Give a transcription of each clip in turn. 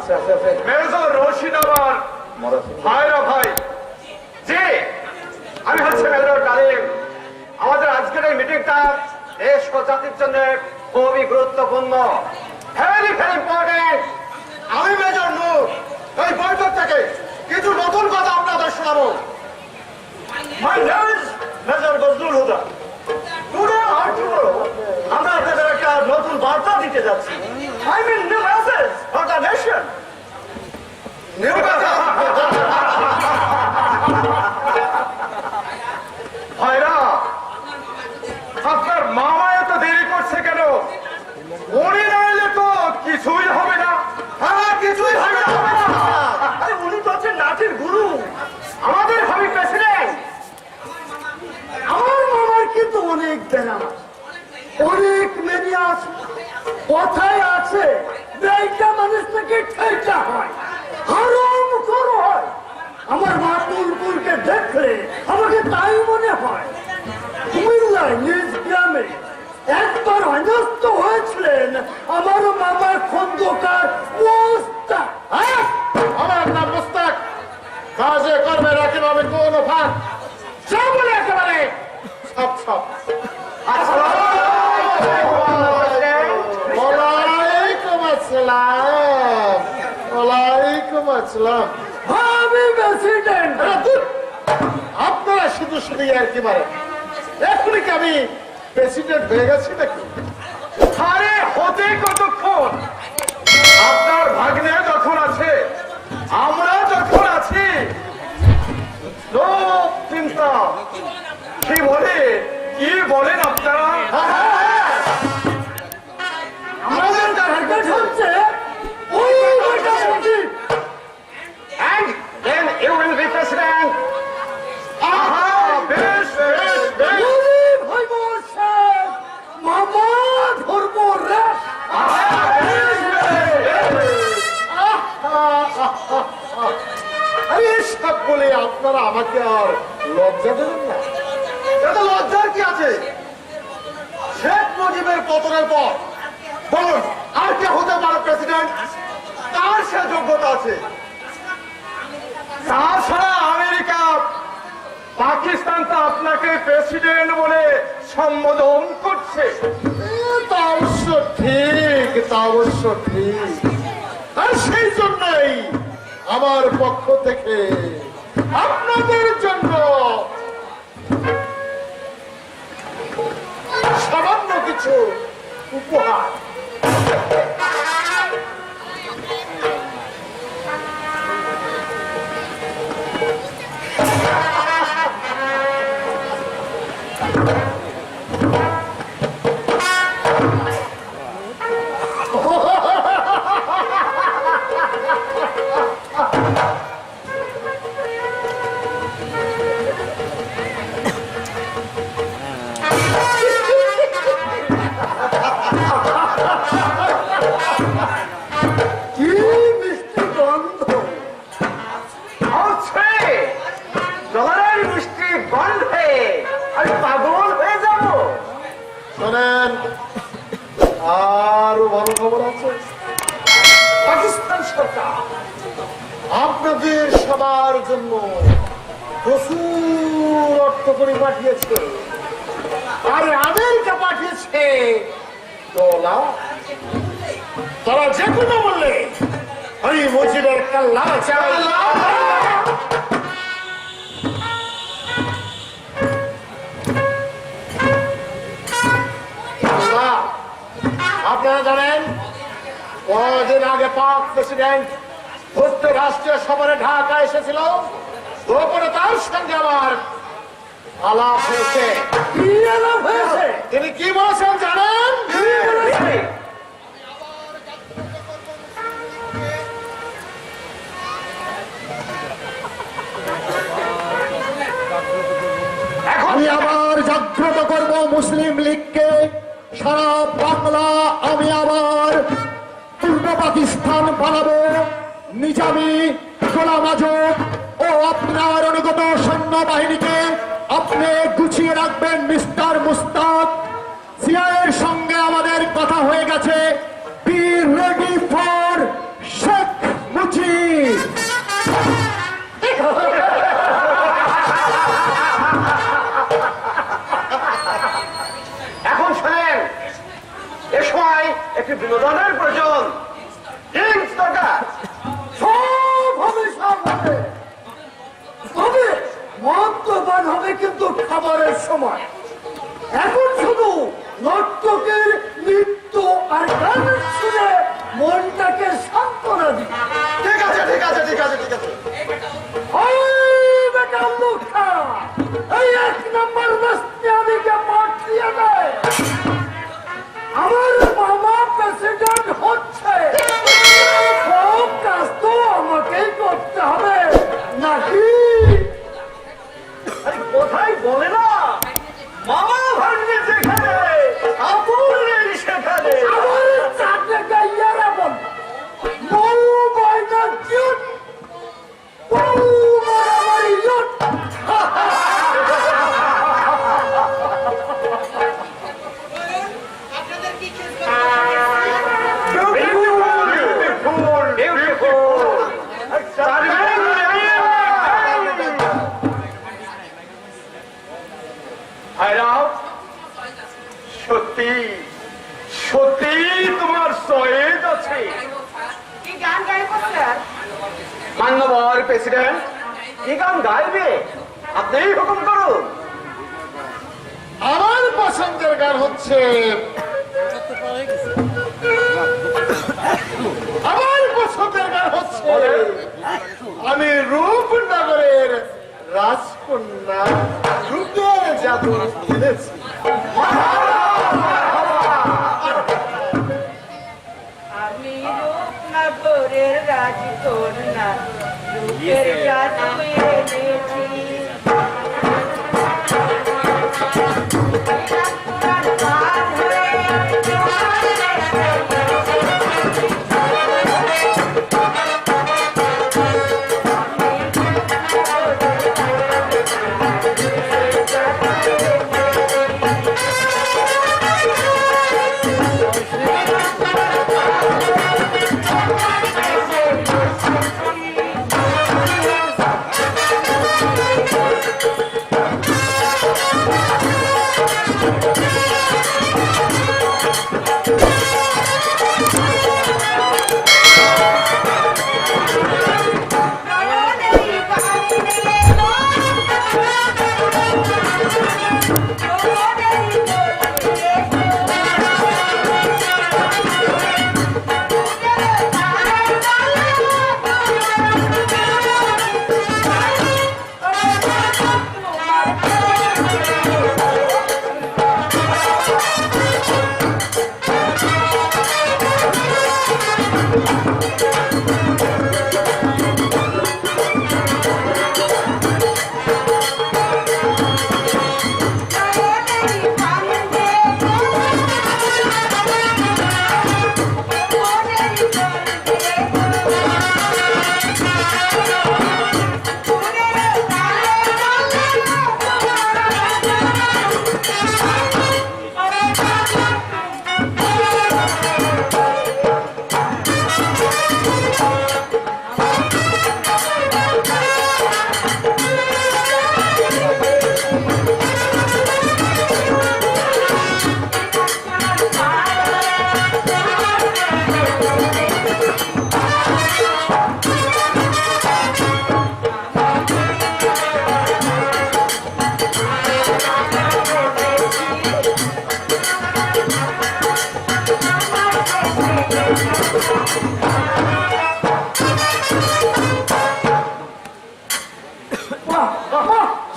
Major Rashid আমার ভাইরা ভাই জি আমি হচ্ছে মেজর তালিম। আমাদের আজকের এই মিটিংটা দেশ ও জাতির জন্য খুবই গুরুত্বপূর্ণ, ভেরি ভেরি ইম্পর্টেন্ট। আমি মেজর নূর এই বৈঠক থেকে কিছু নতুন কথা আপনাদের শোনাবো। My name is major Bazlul Huda. Today or tomorrow আমরা আপনাদের একটা নতুন বার্তা দিতে যাচ্ছি। I mean new message for the nation. New message. ভাইরা আপনার মামা এত দেরি করছে কেন? উনি না এলে তো কিছুই হবে না। হ্যাঁ কিছুই হবে না। আরে উনি তো হচ্ছেন নাচের গুরু, আমাদের ভাবি প্রেসিডেন্ট। আমার মামার কিন্তু অনেক ব্যায়াম আছে, অনেক মেনি আছে, কথায় আছে বেটা মানুষটাকে ঠেকা হয়, হারাম কর হয়। আমার মা বুলবুলকে দেখলে আমাকে তাই মনে হয়। কুমিল্লায় নিজ গ্রামে একবার অনস্ত হয়েছিলেন আমার মামার খন্দকার মোস্তাক। আমার নাম মোস্তাক, কাজে কর্মে রাখেন আমি কোন ফাঁক সব বলে একেবারে সব সব। ওয়ালাইকুম আসসালাম। ওয়ালাইকুম আসসালাম। আমি প্রেসিডেন্ট। আপনারা শুধু শুধু আর কি মারে, এখনই কি আমি প্রেসিডেন্ট হয়ে গেছি নাকি? আরে হতে কতক্ষণ, আপনার ভাগ্নে যখন আছে আমরা যখন আছি লোক চিন্তা কি বলে কি বলেন আপনারা? আমাদের টার্গেট হচ্ছে ওই মোটামুটি And then you will be president. আহা বেশ বেশ বেশ। ভাই বলছেন মামা ধর্ম রেশ। আরে সব বলে আপনারা আমাকে আর লজ্জা দেবেন না? এটা লজ্জার কি আছে? শেখ মুজিবের পতনের পর বলুন আর কে হতে পারে প্রেসিডেন্ট? কার সে যোগ্যতা আছে? তাছাড়া আমেরিকা পাকিস্তান তো আপনাকে প্রেসিডেন্ট বলে সম্বোধন করছে। তা অবশ্য ঠিক, তা অবশ্য ঠিক। আর সেই জন্যই আমার পক্ষ থেকে আপনাদের জন্য সামান্য কিছু উপহার। কি মিষ্টি গন্ধ, জলের মিষ্টি গন্ধে আমি পাগল হয়ে যাব। শোনেন আরো ভালো খবর আছে। পাকিস্তান সরকার আপনাদের সবার জন্য প্রচুর অর্থ করে পাঠিয়েছে, আর আমেরিকা পাঠিয়েছে ডলার। তারা যে কোনো বললে আমি মুজিবের কাল্লা চাই। আপনারা জানেন কদিন আগে পাক প্রেসিডেন্ট রাষ্ট্রীয় সফরে ঢাকা এসেছিল, গোপনে তার সঙ্গে আমার আলাপ হয়েছে। কি আলাপ হয়েছে? তিনি কি বলেছেন জানেন? আমি আবার জাগ্রত করব মুসলিম লীগকে, সারা বাংলা আমি আবার পূর্ব পাকিস্তান বানাবো। নিজামী, গোলাম আজম ও আপনার অনুগত সৈন্যবাহিনীকে আপনি গুছিয়ে রাখবেন মিস্টার মুস্তাক। সিআইএর সঙ্গে আমাদের কথা হয়ে গেছে, বি রেডি ফর শেখ একটি বিনোদনের প্রয়োজন, ড্রিঙ্কস দরকার। সব হবে, সব হবে। তবে মদ্যপান হবে কিন্তু খাবারের সময়। এখন শুধু নর্তকের নৃত্য আর গান শুনে মনটাকে সান্ত্বনা দিই। ঠিক আছে, ঠিক আছে, ঠিক আছে, ঠিক আছে। ওই বেটা মুখা, এই 1 নম্বর বস্তি আদিকে মাঠ দিয়ে দেয়। আমার মামা প্রেসিডেন্ট হচ্ছে, সব কাজ তো আমাকেই করতে হবে নাকি? আরে কোথায় বলে না, মামা ভাগ্নে যেখানে আপন নেই সেখানে। আমার চাকরি গাইয়ারা বল, বউ বয়না কিউট, বউ মারামারি লুট। সত্যি সত্যি তোমার সয়েজ আছে। কি গান গাইব স্যার? মান্যবর প্রেসিডেন্ট, কি গান গাইবে আপনিই হুকুম করুন। আমার পছন্দের গান হচ্ছে, আমার পছন্দের গান হচ্ছে, আমি রূপনগরের রাজকন্যা রূপের জাদু খেলেছি। আমি রূপনগরের রাজকন্যা, রূপের জাদু এনেছি।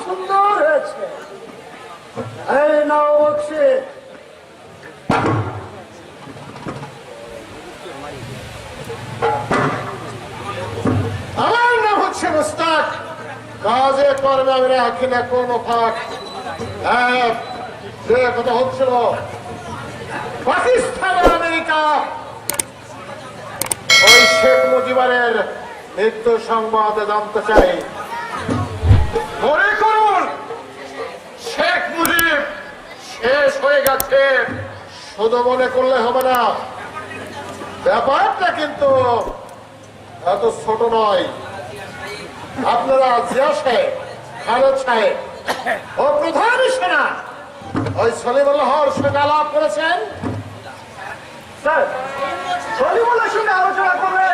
সুন্দর হয়েছে। এই নাও বক্সে। আমার নাম হচ্ছে মুস্তাক, কাজে কর্মে আমি রাখি না কোনো ফাঁক। যে কথা হচ্ছিল পাকিস্তান আর আমেরিকা, ওই শেখ মুজিবের মৃত্যু সংবাদ জানতে চাই। মনে করুন শেখ মুজিব শেষ হয়ে গেছে, শুধু মনে করলে হবে না, ব্যাপারটা কিন্তু এত ছোট নয়। আপনারা জিয়া সাহেব, খালেদ সাহেব ও প্রধান সেনা ওই সলিমুল্লাহর সঙ্গে আলাপ করেছেন। স্যার, সলিমুল্লাহর সঙ্গে আলোচনা করলে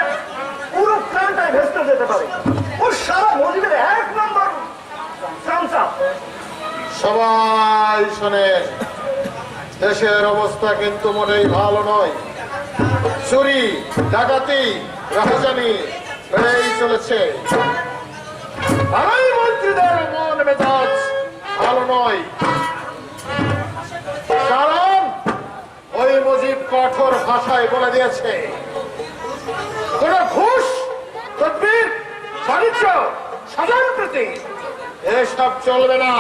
পুরো প্ল্যানটাই ভেস্তে যেতে পারে। ও সারা মজিদের 1 নম্বর চামচা। সবাই শোনেন, দেশের অবস্থা কিন্তু মোটেই ভালো নয়। চুরি, ডাকাতি, রাহাজানি বেড়েই চলেছে। আর এই মন্ত্রীদের মন মেজাজ ভালো নয়, কারণ ওই মুজিব কঠোর ভাষায় বলে দিয়েছে, কোন ঘুষ, তদবির, বাণিজ্য, সাধারণ প্রতি এসব চলবে না।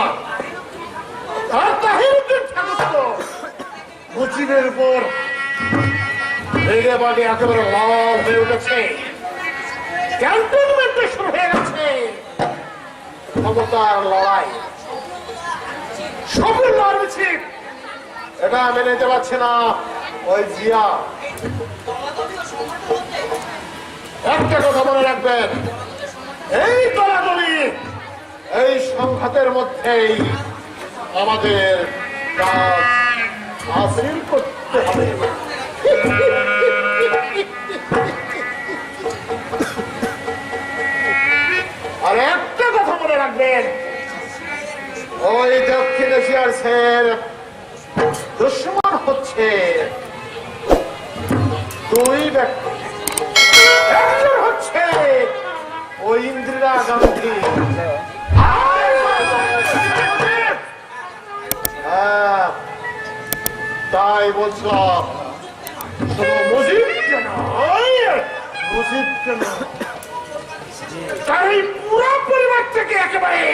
আর তাহিরুদ্দিন ঠাকুর তো মুজিবের উপর রেগে বাগে একেবারে লাল হয়ে উঠেছে। ক্যান্টনমেন্টে শুরু হয়ে গেছে ক্ষমতার লড়াই, সবুর লড় মিছিল। এটা মেনে নিতে পারছে না ওই জিয়া। একটা কথা মনে রাখবেন, এই দলাদলি, এই সংঘাতের মধ্যেই আমাদের কাজ হাসিল করতে হবে। আর একটা কথা মনে রাখবেন, ওই দক্ষিণ এশিয়ার সের দুশ্মন হচ্ছে দুই ব্যক্তি। একজন হচ্ছে ওই ইন্দিরা গান্ধী, তাই বলছিলাম শুধু মুজিবকে নয়, মুজিবকে নয়, তার এই পুরো পরিবারটাকে একেবারে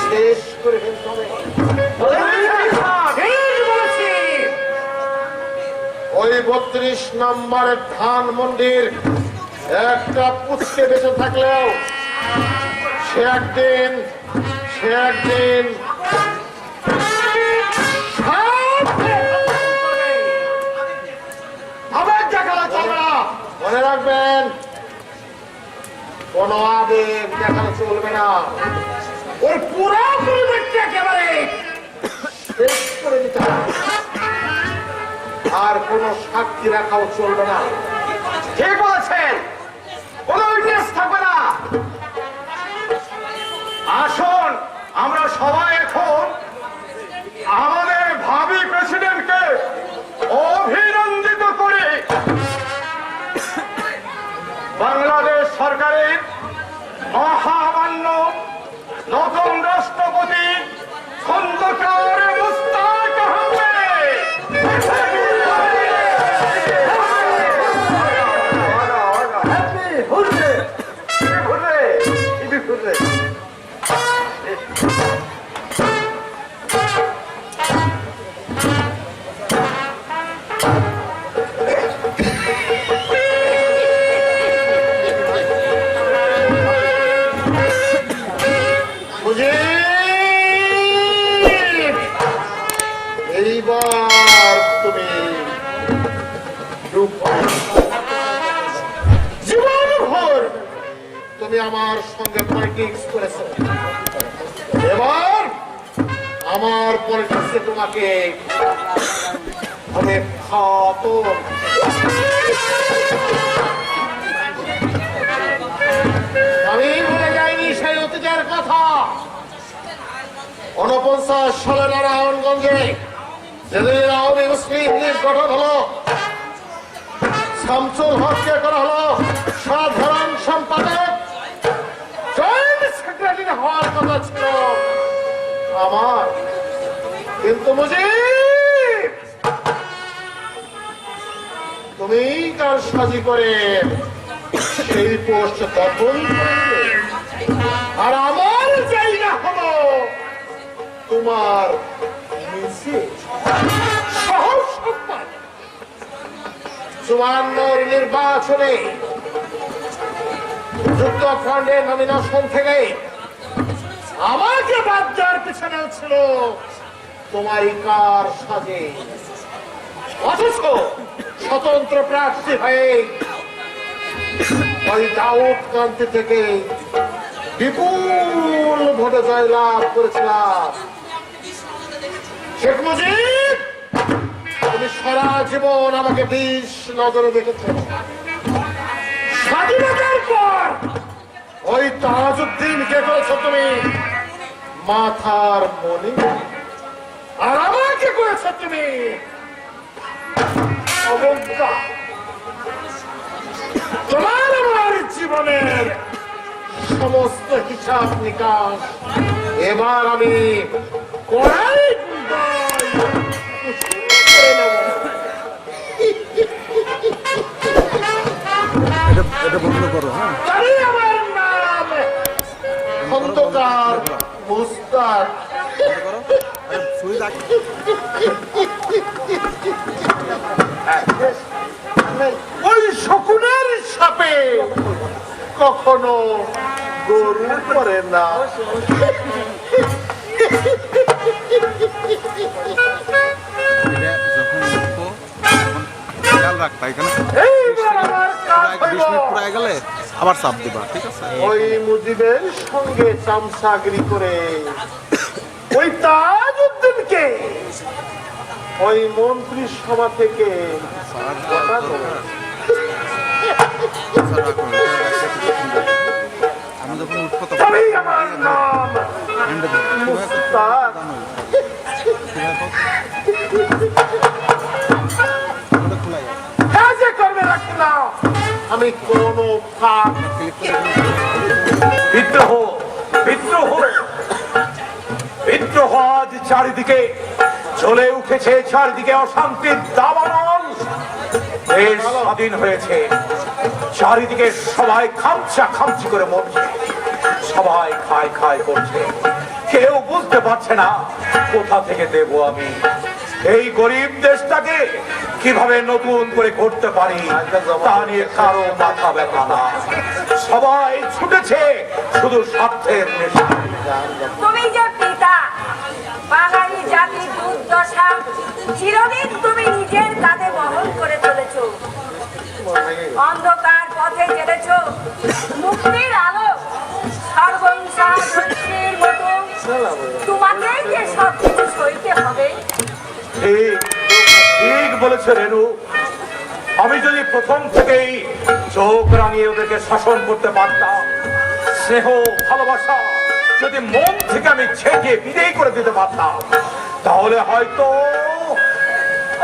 শেষ করে ফেলতে হবে। ওই 32 নম্বরের ধানমন্ডির একটা পুচকে বেঁচে থাকলেও সে একদিন আবার দেখানো চলবে না। মনে রাখবেন, কোন আবেগ দেখানো চলবে না। ওই পুরো পরিবেশটা একেবারে শেষ করে দিতে হবে। আর কোন সাক্ষী রাখাও চলবে না। ঠিক বলেছেন, কোনো উইটনেস থাকবে না। আসুন আমরা সবাই এখন আমাদের ভাবি প্রেসিডেন্টকে অভিনন্দিত করি। বাংলাদেশ সরকারের মহামান্য নতুন রাষ্ট্রপতি খন্দকার মুশতাক আহমেদ। হ্যাপি হুররে, ঘুরে ঘুরে এইবার তুমি জীবনভর তুমি আমার সঙ্গে পলিটিক্স করেছো, এবার আমার পলিটিক্সে তোমাকে আমি খাতম। আমি ভুলে যাইনি সেই অতীতের কথা। 49 সালে নারায়ণগঞ্জে যেদিন আওয়ামী মুসলিম লীগ গঠন হলো, শামসুল হককে করা হলো সাধারণ সম্পাদক, জয়েন্ট সেক্রেটারি হওয়ার কথা ছিল আমার। কিন্তু মুজিব তুমি কার সাজি করে সেই পোস্ট দখল করলে, আর আমার জায়গা হলো তোমার নিচে সহজ সম্মান। 54 নির্বাচনে যুক্তফ্রন্টের নমিনেশন থেকে আমাকে বাদ দেওয়ার পিছনে ছিল তোমারই কার সাজে। অথচ স্বতন্ত্র প্রার্থী হয়ে ওই দাউদকান্দি থেকে বিপুল ভোটে জয়লাভ করেছিলাম। শেখ মুজিব, তুমি সারা জীবন আমাকে বিষ নজরে দেখেছ। স্বাধীনতার পর ওই তাজউদ্দিনকে করেছ তুমি মাথার মণি, আর আমাকে করেছ তুমি অবজ্ঞা। তোমার আমার জীবনের সমস্ত হিসাব নিকাশ এবার আমি কড়াই গুন্ডায় উসুল করে নেব। এটা বন্ধ করো। হ্যাঁ, তাই আমার নাম খন্দকার মুস্তাক। সুই রাখি। ওই শকুনের সাপে কখনো গরু করে না। এটা যখন উঠবো তখন খেয়াল রাখবা, এখানে এইবার আমার কাজ 20 হইল মিনিট পুরো গেলে আবার চাপ দিবা, ঠিক আছে? ওই মুজিবের সঙ্গে চামচাগিরি করে ওই তাজউদ্দিনকে ওই মন্ত্রী সভা থেকে হটানো। আমি যখন উঠবো তখন তাই আমার নাম মুস্তাক। কাজে করবে রাখি না আমি কোন ফাঁক। বিদ্রোহ বিদ্রোহ বিদ্রোহ আজ চারিদিকে চলে উঠেছে, চারিদিকে অশান্তির দাবানল। দেশ স্বাধীন হয়েছে, চারিদিকে সবাই খামচা খামচি করে মরছে, সবাই খায় খায় করছে, কেউ বুঝতে পারছে না কোথা থেকে দেব আমি এই গরিব দেশটাকে, কিভাবে নতুন করে করতে পারি তা নিয়ে কারো মাথা ব্যথা না। সবাই ছুটেছে শুধু স্বার্থের নেশায়। তুমি যে পিতা, বাঙালি জাতির দুর্দশা চিরদিন তুমি নিজের কাঁধে বহন করে চলেছ। অন্ধকার পথে চলেছ, মুক্তির আলো সর্বংসার মতো তোমাকেই যে সবকিছু সইতে হবে। ঠিক ঠিক বলেছে রেনু। আমি যদি প্রথম থেকেই চোখ রাঙিয়ে ওদেরকে শাসন করতে পারতাম, স্নেহ ভালোবাসা যদি মন থেকে আমি ছেঁকে বিদেয় করে দিতে পারতাম, তাহলে হয়তো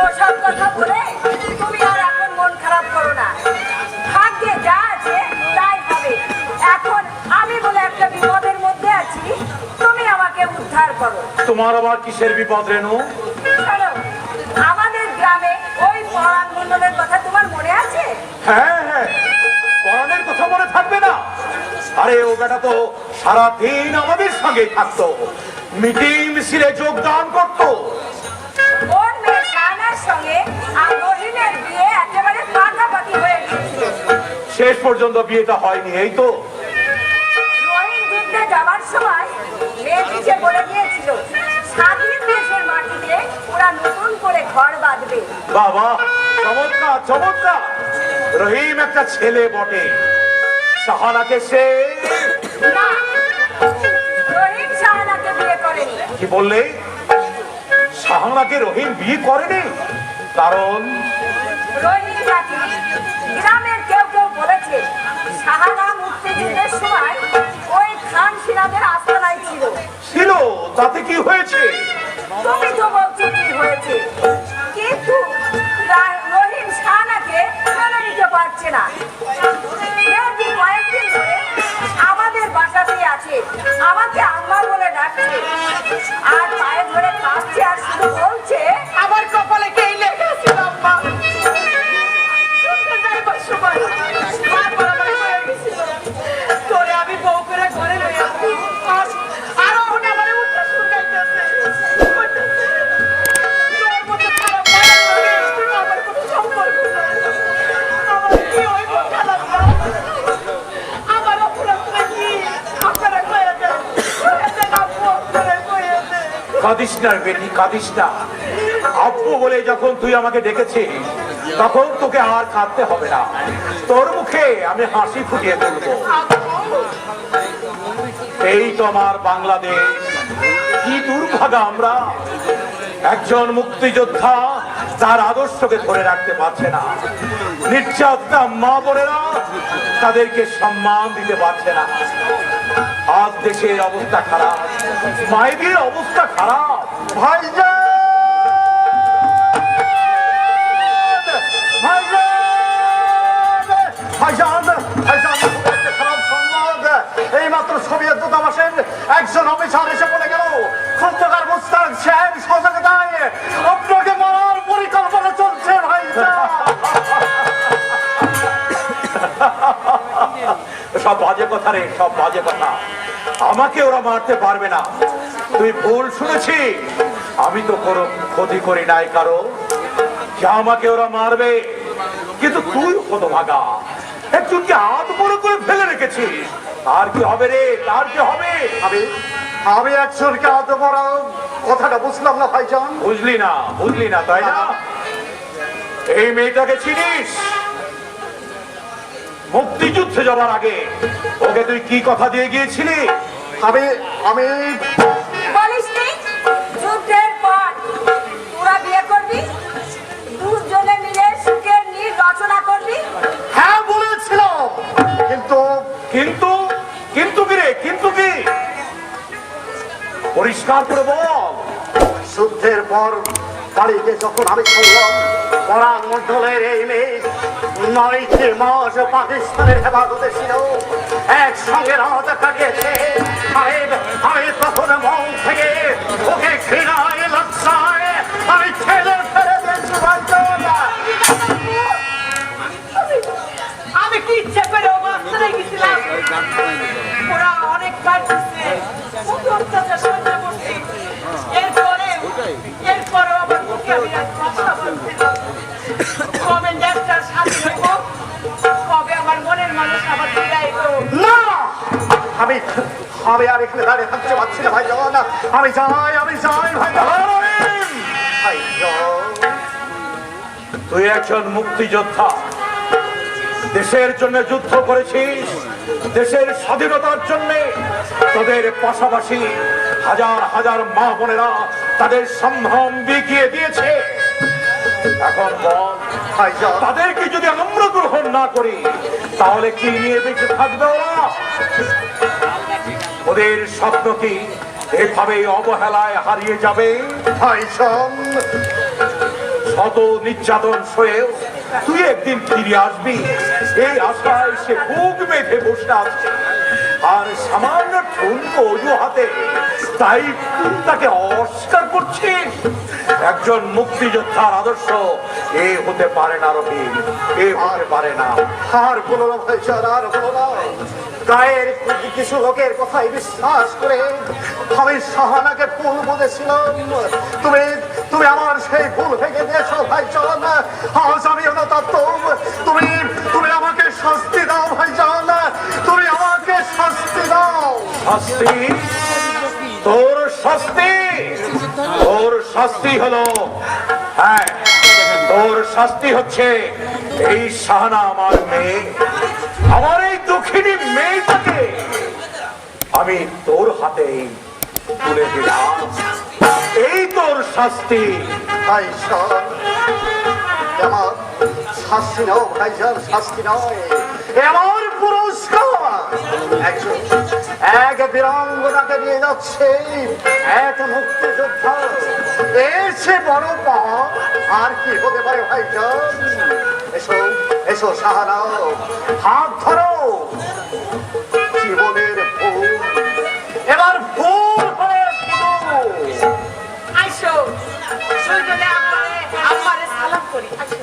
ওসব কথা বলে তুমি আর এখন মন খারাপ করো না। ভাগ্যে যা আছে তাই হবে। এখন আমি বলে একটা বিপদের মধ্যে আছি, তুমি আমাকে উদ্ধার করো। তোমার আবার কিসের বিপদ রেনু? শোনো, আমাদের গ্রামে ওই পরাণ মণ্ডলের কথা তোমার মনে আছে? হ্যাঁ হ্যাঁ, পরাণের কথা মনে থাকবে না? আরে ও বেটা তো সারাদিন আমাদের সঙ্গে থাকতো, মিটিং মিছিলে যোগদান করতো। ওর মেয়ে শাহানার সঙ্গে আর রহিমের বিয়ে একেবারে পাকাপাকি হয়ে গিয়েছিল। শেষ পর্যন্ত বিয়েটা হয়নি, এই তো। রহিম যুদ্ধে যাবার সময় মেয়ে পিছিয়ে বলে গিয়েছিল স্বাধীন দেশের মাটিতে ওরা নতুন করে ঘর বাঁধবে। বাবা, চমৎকার চমৎকার। রহিম একটা ছেলে বটে, শাহানাকে সে না, রহিম শাহানাকে বিয়ে করেনি। কি বললে? শাহানাকে রহিম বিয়ে করেনি? কারণ রহিম নাকি গ্রামের কেউ কেউ বলেছে শাহানা মুক্তিযুদ্ধের সময় ওই খান সিনাদের আস্তানায় ছিল। ছিল, তাতে কি হয়েছে? তুমি তো বলছো কি হয়েছে, কিন্তু রহিম শাহানাকে মেনে নিতে পারছে না। মেয়েটি কয়েকদিন ধরে আমাদের বাসাতেই আছে, আমাকে আম্মা বলে ডাকছে আর পায়ে ধরে কাঁদছে আর শুধু বলছে আমার কপালে কে লেখা ছিল আম্মা। শুনতে যাইবার সময় মা বরাবর হয়ে গেছিল, তোরে আমি বউ করে ঘরে লই আসবো। আর ওখানে আমার উঠতে শুকাইতেছে। তোর মতো খারাপ মায়ের সঙ্গে আমার কোনো সম্পর্ক নাই। আমার কি হইব খারাপ মা? আমার অপরাধটা কি? আপনারা কয়ে দেন, আব্বু আপনারা কয়ে দেন। কাঁদিস না বেটি, কাঁদিস না। আব্বু বলে যখন তুই আমাকে ডেকেছিস, তখন তোকে আর কাঁদতে হবে না। তোর মুখে আমি হাসি ফুটিয়ে তুলবো। এই তো আমার বাংলাদেশ, কি দুর্ভাগা আমরা। একজন মুক্তিযোদ্ধা তার আদর্শকে ধরে রাখতে পারছে না, নির্যাতিতা মা বোনেরা তাদেরকে সম্মান দিতে পারছে না। আজ দেশের অবস্থা খারাপ, মায়েদের অবস্থা খারাপ। ভাইজান, ভাইজান, ভাইজান, একটা খারাপ সংবাদ। এই মাত্র সোভিয়েত দূতাবাসের একজন অফিসার এসে বলে গেল, খন্দকার মুস্তাক সাহেব সজাগতায় আপনাকে মারার পরিকল্পনা চলছে। ভাইজান, সব বাজে কথা রে, সব বাজে কথা। আমাকে ওরা মারতে পারবে না, তুই ভুল শুনেছি। আমি তো কোনো ক্ষতি করি নাই কারো যে আমাকে ওরা মারবে। কিন্তু তুই হতভাগা, একজনকে হাত বড় করে ফেলে রেখেছিস। আর কি হবে রে, আর কি হবে? আমি একজনকে হাত বড় কথাটা বুঝলাম না ভাইজান। বুঝলি না, বুঝলি না তাই না? এই মেয়েটাকে চিনিস? মুক্তিযুদ্ধে যাবার আগে ওকে তুই কি কথা দিয়ে গিয়েছিলি? আমি বলিসনি যুদ্ধের পর তোরা বিয়ে করবি, দুজনে মিলে সুখের নীড় রচনা করবি? হ্যাঁ বলেছিলাম, কিন্তু কিন্তু কিন্তু কি রে, কিন্তু কি? পরিষ্কার করে বল। যুদ্ধের পর বাড়িতে যখন আমি শুনলাম পরাণ মন্ডলের এই মেয়ে 9টি মাস পাকিস্তানের হেফাজতে ছিল, একসঙ্গে রাত কাটিয়েছে, আমি তখন মন থেকে ওকে ঘৃণায় লজ্জায় আমি ছেড়ে ফেলে দিয়েছি। আমি কি ইচ্ছে করে ও মাস্টারে গেছিলাম? ওরা অনেক কাজ দিচ্ছে, কত অত্যাচার সহ্য করছি। এরপরেও আমার মুখে আমি এক কথা বলতে কবে ন্যাপটার সাথে হইব, কবে আমার মনের মানুষ আমার ফিরে আইব। না, আমি আর এখানে দাঁড়িয়ে থাকতে পারছি না ভাইজান। আমি যাই ভাইজান। তুই একজন মুক্তিযোদ্ধা, দেশের জন্য যুদ্ধ করেছিস, দেশের স্বাধীনতার জন্য। তোদের পাশাপাশি হাজার হাজার মা বোনেরা তাদের সম্ভ্রম বিকিয়ে দিয়েছে। এখন বল ভাইজান, তাদেরকে যদি আমরা গ্রহণ না করি তাহলে কি নিয়ে বেঁচে থাকবে ওরা? ওদের স্বপ্ন কি এভাবে অবহেলায় হারিয়ে যাবে? ভাইজান, শত নির্যাতন সয়েও তুই একদিন ফিরে আসবি, এই আশায় সে বুক বেঁধে বসে আছে। আর সামান্য ঠুনকো অজুহাতে তাই তাকে অস্বীকার করছিস? একজন মুক্তিযোদ্ধার আদর্শ এ হতে পারে না রহিম, এ হতে পারে না। আর বলো না ভাইজান, আর বলো না। গায়ের কিছু লোকের কথাই বিশ্বাস করে আমি সাহানাকে ফুল বলেছিলাম। তুমি আমার সেই ফুল ভেঙে দিয়েছো ভাইজান। আজ আমি অনুতপ্ত। তুমি আমাকে শাস্তি দাও ভাইজান, তুমি আমাকে শাস্তি দাও। শাস্তি? তোর শাস্তি? তোর শাস্তি হলো, হ্যাঁ তোর শাস্তি হচ্ছে এই শাহানা আমার মেয়ে, আমার এই দক্ষিণী মেয়েটাকে আমি তোর হাতে তুলে দিলাম। এই তোর শাস্তি। ভাইজান, আমার শাস্তি নাও ভাইজান, শাস্তি নয়, এমন পুরস্কার। এক বীরাঙ্গনাকে নিয়ে যাচ্ছে এক মুক্তিযোদ্ধা, এর চেয়ে বড় পাওয়া আর কি হতে পারে ভাইজান? এসো এসো সাহারা, হাত ধরো। জীবনের ফুল এবার ফুল হয়ে ফুটো। আইসো, সুজনে আমারে সালাম করি। আইসো।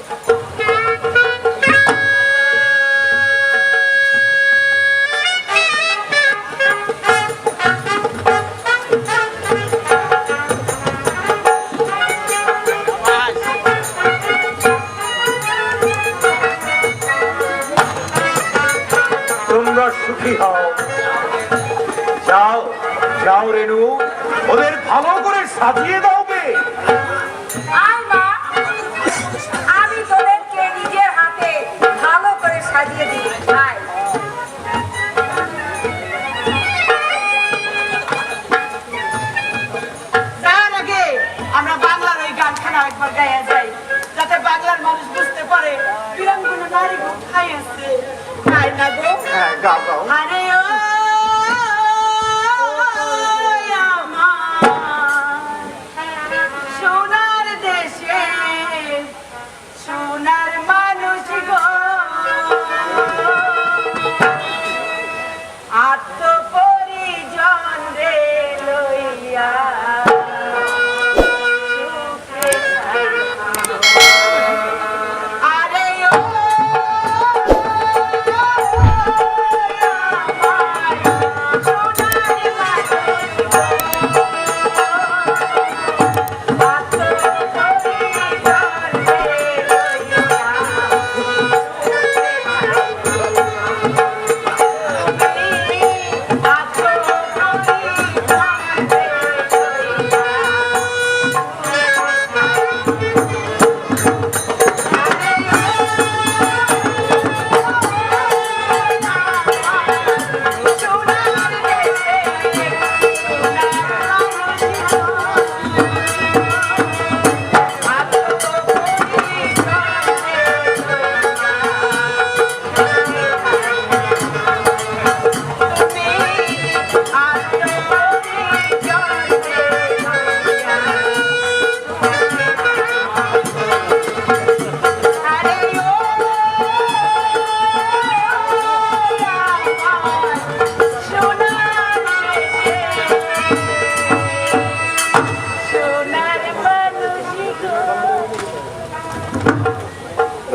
তোমরা সুখী হও। যাও যাও রেনু, ওদের ভালো করে সাজিয়ে দাও গে। আয় মা, আমি তোদেরকে নিজের হাতে ভালো করে সাজিয়ে দিই। আয়। তার আগে আমরা বাংলার একবার গাইয়া যায়, যাতে বাংলার মানুষ বুঝতে পারে বীরাঙ্গনা নারী কোথায় আছে। গাই না গো? হ্যাঁ, গাও গাও। আরে ও আমার সোনার দেশে সোনার মানুষ গো, আত্মপরিজন রে লইয়া আরে ও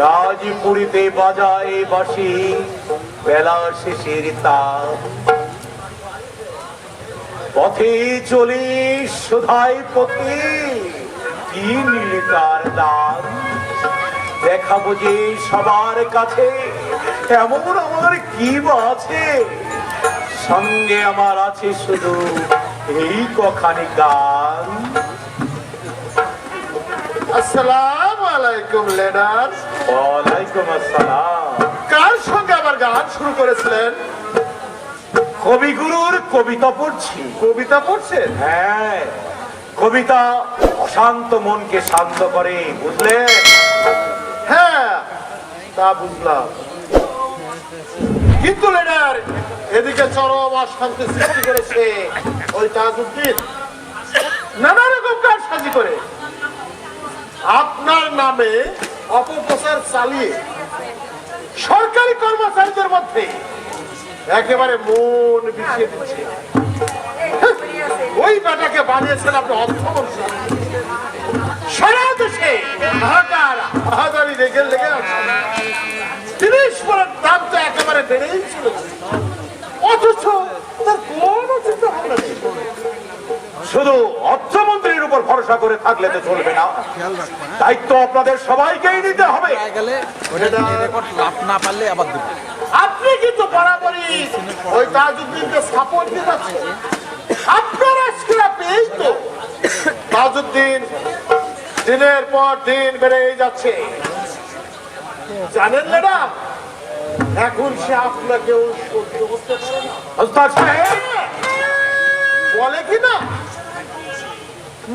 রাজপুরীতে বাজায় বাঁশি বেলা শেষের তার, পথে চলি সুধাই পথে কি নিলে তার দাম, দেখাবো যে সবার কাছে এমন আমার কি বা আছে, সঙ্গে আমার আছে শুধু এই কখানি গান। আসসালামু আলাইকুম লেডার। ওয়ালাইকুম আসসালাম। কার সঙ্গে আবার গান শুরু করেছিলেন? কবিগুরুর কবিতা পড়ছি। কবিতা পড়ছেন? হ্যাঁ, কবিতা অশান্ত মনকে শান্ত করে, বুঝলেন? হ্যাঁ, তা বুঝলাম, কিন্তু লেডার এদিকে চরম অশান্তি সৃষ্টি করেছে ওই তাজউদ্দিন নানা রকম কাজ সাজি করে আপনার নামে অপপ্রচার চালিয়ে সরকারি কর্মচারীদের মধ্যে একেবারে মন বিষিয়ে দিচ্ছে। ওই বেটাকে বানিয়েছেন আপনি অর্থমন্ত্রী, সারা দেশে হাহাকার হাহাকারি লেগে লেগে আছে। 30 পরের দাম তো একেবারে বেড়েই চলেছে, অথচ তার কোনো চিন্তা ভাবনা নেই। শুধু অর্থমন্ত্রীর উপর ভরসা করে থাকলে তো চলবে না, খেয়াল রাখবো, হ্যাঁ? দায়িত্ব আপনাদের সবাইকেই নিতে হবে। প্রায় গেলে রেকর্ড লাভ না পারলে আবার দেবো। আপনি কিন্তু বরাবরই ওই তাজউদ্দিনকে সাপোর্ট দিতে যাচ্ছেন। আপনার আজকেরা পেয়েই তো তাজউদ্দিন দিনের পর দিন বেড়েই যাচ্ছে, জানেন ম্যাডাম? এখন সে আপনাকেও সহ্য করতে পারে না। ওস্তাদ সাহেব, বলে কি না,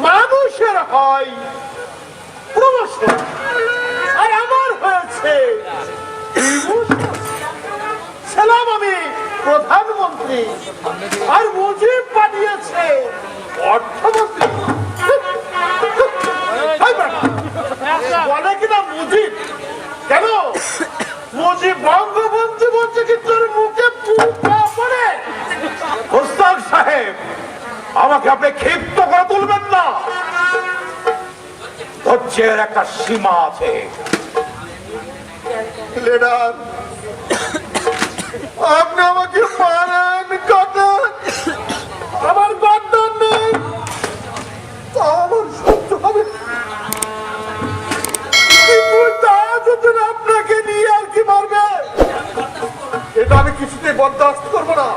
মানুষের হয় প্রমোশন আর আমার হয়েছে ডিমোশন। ছিলাম আমি প্রধানমন্ত্রী আর মুজিব বানিয়েছে অর্থমন্ত্রী। বলে কিনা মুজিব, কেন মুজিব বঙ্গবন্ধু বলছে কি তোর মুখে পুকা পড়ে? ওস্তাদ সাহেব, আমাকে আপনি ক্ষিপ্ত করে তুলবেন না, ধৈর্যের একটা সীমা আছে। লিডার, আপনি আমাকে মারেন কাটেন, আমার গর্দান নেই, তা আমার সহ্য হবে, কিন্তু তাজউদ্দিন আপনাকে নিয়ে আর কি মারবে, এটা আমি কিছুতেই বরদাস্ত করবো না।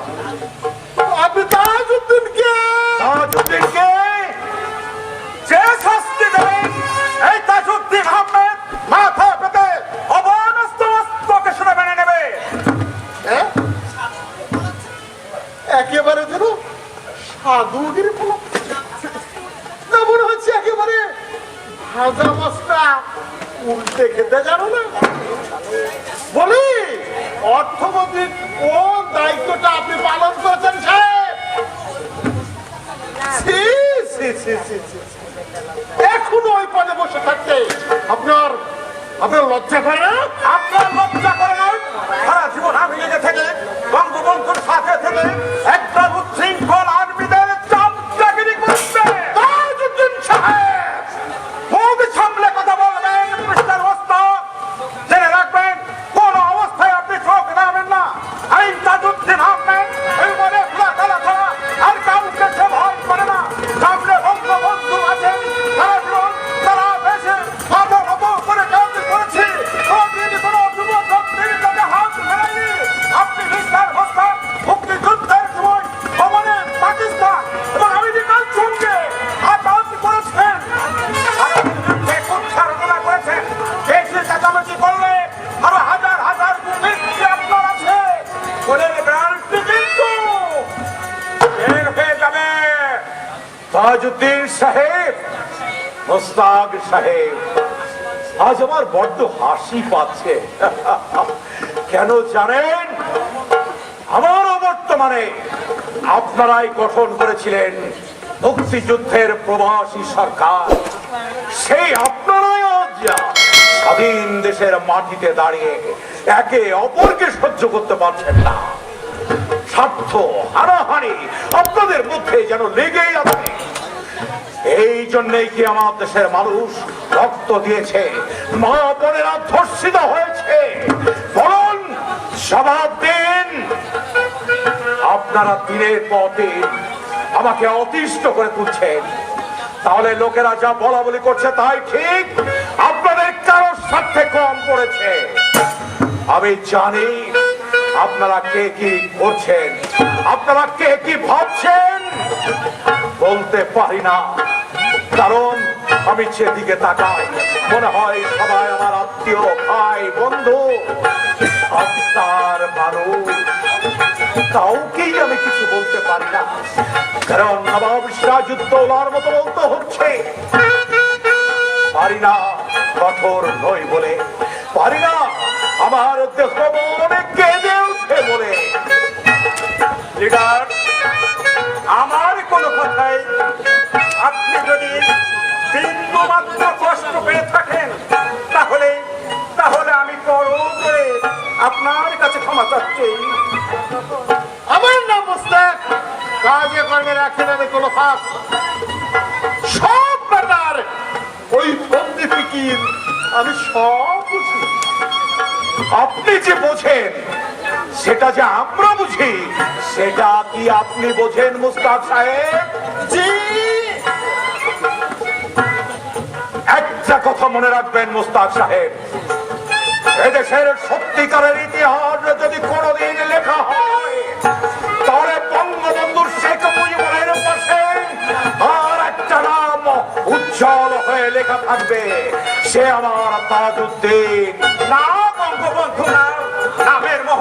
আপনি তাজউদ্দিনকে যে শাস্তি দেবেন, এই তাজউদ্দিন আহমেদ মাথা পেতে অবনস্ত মস্তকে শুনে মেনে নেবে। হ্যাঁ? একেবারে যেন সাধুগিরি ফল না, মনে হচ্ছে একেবারে হাজা মস্তা উল্টে খেতে জানো না? বলি অর্থমন্ত্রীর কোন দায়িত্বটা আপনি পালন করেছেন সাহেব? ছি, ছি, ছি, ছি, ছি, ছি। এখনো ওই পদে বসে থাকতে আপনার আপনার লজ্জা করে না? আপনার লজ্জা করে না? সারা জীবন আমি লেগে থেকে বঙ্গবন্ধুর সাথে থেকে একটা উচ্ছৃঙ্খল আর্মিদের চামচাগিরি করছে। তাজউদ্দিন সাহেব, মুখ সামলে কথা বলবেন মিস্টার ওস্তাদ। জেনে রাখবেন কোন অবস্থায় আপনি চোখ দেবেন না। এই তাজউদ্দিন আহমেদ এই মনে খোলা খেলা ছাড়া আর কাউকে সে ভয় করে না। সামনে বঙ্গবন্ধু আছেন, সারা জীবন তারা দেশে মাথা নত করে কাজ করেছি। কোনদিন কোনো যুব শক্তির কাছে হাত ফেরাইনি। আপনি মিস্টার ওস্তাদ মুক্তিযুদ্ধের সময় ভবনে পাকিস্তান এবং আমেরিকার সঙ্গে আঘাত করেছেন। সারাদিন যুদ্ধে কুৎসারোপণা করেছেন। বেশি চেঁচামেচি করলে আরো হাজার হাজার মৃত্যু আপনার আছে। বলে গ্যারান্টি কিন্তু বের হয়ে যাবে। তাজউদ্দিন সাহেব, মোস্তাক সাহেব, আজ আমার বড্ড হাসি পাচ্ছে। কেন জানেন? আমারও বর্তমানে আপনারাই গঠন করেছিলেন মুক্তিযুদ্ধের প্রবাসী সরকার। সেই আপনারাই আজ স্বাধীন দেশের মাটিতে দাঁড়িয়ে একে অপরকে সহ্য করতে পারছেন না। স্বার্থ হানাহানি আপনাদের মধ্যে যেন লেগেই আছে। এই জন্যই কি আমার দেশের মানুষ রক্ত দিয়েছে, মা বোনেরা ধর্ষিত হয়েছে? বলুন, জবাব দিন। আপনারা দিনের পর দিন আমাকে অতিষ্ঠ করে তুলছেন। তাহলে লোকেরা যা বলা বলি করছে তাই ঠিক? আপনাদের কারোর স্বার্থে কম পড়েছে? আমি জানি আপনারা কে কি করছেন, আপনারা কে কি ভাবছেন। বলতে পারি না, কারণ আমি যেদিকে তাকাই মনে হয় সবাই আমার আত্মীয়, ভাই, বন্ধু, আপনার মানুষ। কাউকেই আমি কিছু বলতে পারি না, কারণ নবাব সিরাজউদ্দৌলার মতো বলতে হচ্ছে। পারি না কঠোর নই বলে, পারি না আমার দেহ মনে কেঁদে উঠে বলে। লিডার, আমার কোনো কথাই আপনি যদি বিন্দু মাত্র কষ্ট পেয়ে থাকেন তাহলে তাহলে আমি পরও করে আপনার কাছে ক্ষমা চাচ্ছি। আমার নাম মোস্তাক, কাজে কর্মে রাখেন আমি কোনো ফাঁক। সব ব্যাপার ওই ফন্দি ফিকির আমি সব বুঝি। আপনি যে বোঝেন সেটা যে আমরা বুঝি, সেটা কি আপনি বোঝেন মুস্তাক সাহেব? জি, একটা কথা মনে রাখবেন মুস্তাক সাহেব, এদেশের সত্যিকারের ইতিহাস যদি কোনোদিন লেখা হয় তাহলে বঙ্গবন্ধুর শেখ মুজিবুরের পাশে আর একটা নাম উজ্জ্বল হয়ে লেখা থাকবে, সে আমার তাজউদ্দিন। না বঙ্গবন্ধু না, নামের মোহ